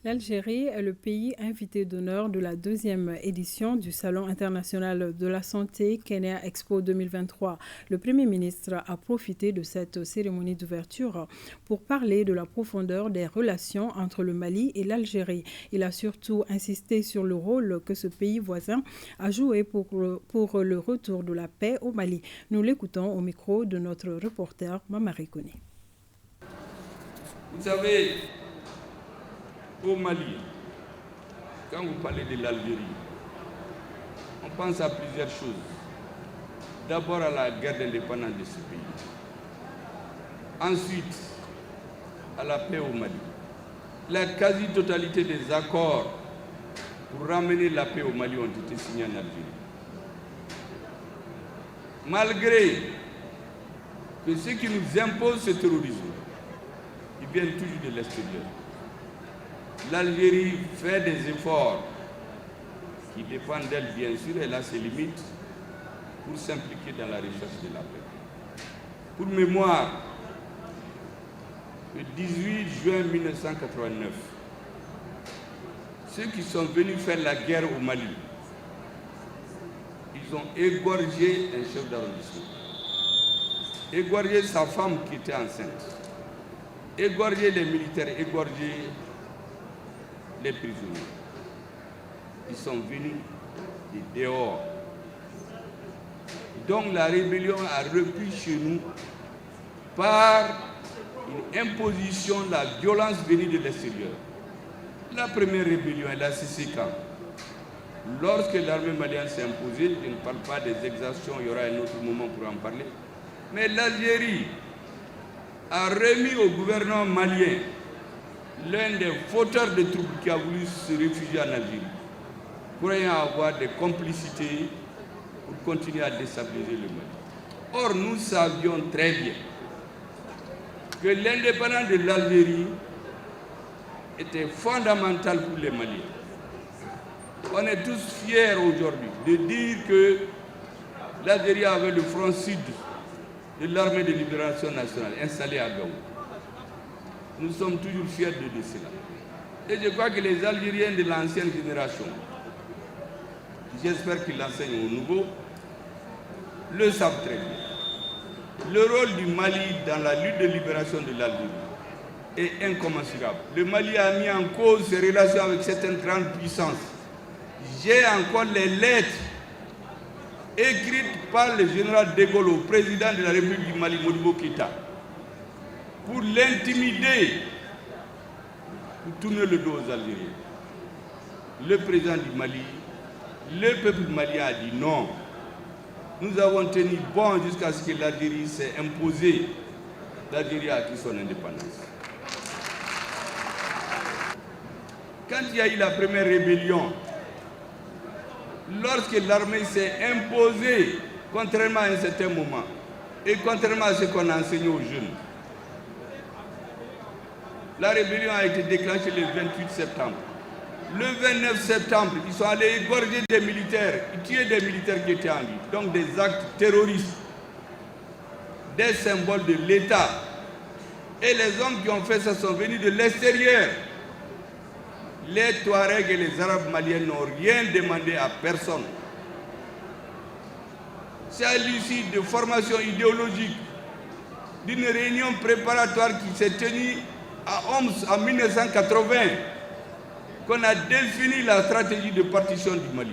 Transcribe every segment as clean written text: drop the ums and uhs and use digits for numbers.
L'Algérie est le pays invité d'honneur de la deuxième édition du Salon international de la santé Kenya Expo 2023. Le Premier ministre a profité de cette cérémonie d'ouverture pour parler de la profondeur des relations entre le Mali et l'Algérie. Il a surtout insisté sur le rôle que ce pays voisin a joué pour le retour de la paix au Mali. Nous l'écoutons au micro de notre reporter Mamari Kone. Vous savez, au Mali, quand vous parlez de l'Algérie, on pense à plusieurs choses. D'abord à la guerre d'indépendance de ce pays. Ensuite, à la paix au Mali. La quasi-totalité des accords pour ramener la paix au Mali ont été signés en Algérie. Malgré que ceux qui nous imposent ce terrorisme, ils viennent toujours de l'extérieur. L'Algérie fait des efforts qui dépendent d'elle, bien sûr, elle a ses limites, pour s'impliquer dans la recherche de la paix. Pour mémoire, le 18 juin 1989, ceux qui sont venus faire la guerre au Mali, ils ont égorgé un chef d'arrondissement, égorgé sa femme qui était enceinte, égorgé les militaires, égorgé les prisonniers. Ils sont venus de dehors. Donc la rébellion a repris chez nous par une imposition, la violence venue de l'extérieur. La première rébellion, elle a cessé quand? Lorsque l'armée malienne s'est imposée, je ne parle pas des exactions, il y aura un autre moment pour en parler, mais l'Algérie a remis au gouvernement malien l'un des fauteurs de troubles qui a voulu se réfugier en Algérie, croyant avoir des complicités pour continuer à déstabiliser le Mali. Or, nous savions très bien que l'indépendance de l'Algérie était fondamentale pour les Maliens. On est tous fiers aujourd'hui de dire que l'Algérie avait le front sud de l'armée de libération nationale installée à Gao. Nous sommes toujours fiers de cela. Et je crois que les Algériens de l'ancienne génération, j'espère qu'ils l'enseignent aux nouveaux, le savent très bien. Le rôle du Mali dans la lutte de libération de l'Algérie est incommensurable. Le Mali a mis en cause ses relations avec certaines grandes puissances. J'ai encore les lettres écrites par le général de Gaulle au président de la République du Mali, Modibo Keïta, pour l'intimider, pour tourner le dos aux Algériens. Le président du Mali, le peuple malien a dit non. Nous avons tenu bon jusqu'à ce que l'Algérie s'est imposée. L'Algérie a acquis son indépendance. Quand il y a eu la première rébellion, lorsque l'armée s'est imposée, contrairement à un certain moment, et contrairement à ce qu'on a enseigné aux jeunes, la rébellion a été déclenchée le 28 septembre. Le 29 septembre, ils sont allés égorger des militaires, tuer des militaires qui étaient en vie. Donc des actes terroristes, des symboles de l'État. Et les hommes qui ont fait ça sont venus de l'extérieur. Les Touaregs et les Arabes maliens n'ont rien demandé à personne. C'est à l'issue de formation idéologique d'une réunion préparatoire qui s'est tenue à Homs en 1980 qu'on a défini la stratégie de partition du Mali.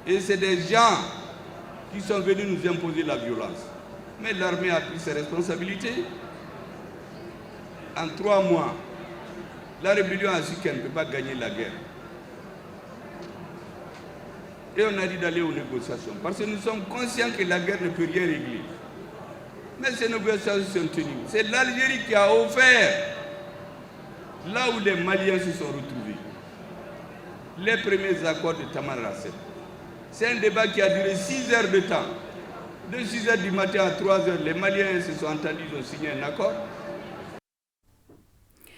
Et c'est des gens qui sont venus nous imposer la violence. Mais l'armée a pris ses responsabilités. En 3 mois, la rébellion a su qu'elle ne peut pas gagner la guerre. Et on a dit d'aller aux négociations. Parce que nous sommes conscients que la guerre ne peut rien régler. Mais ces négociations sont tenues. C'est l'Algérie qui a offert, là où les Maliens se sont retrouvés, les premiers accords de Tamanrasset. C'est un débat qui a duré 6 heures de temps. De 6 heures du matin à 3 heures, les Maliens se sont entendus, ils ont signé un accord.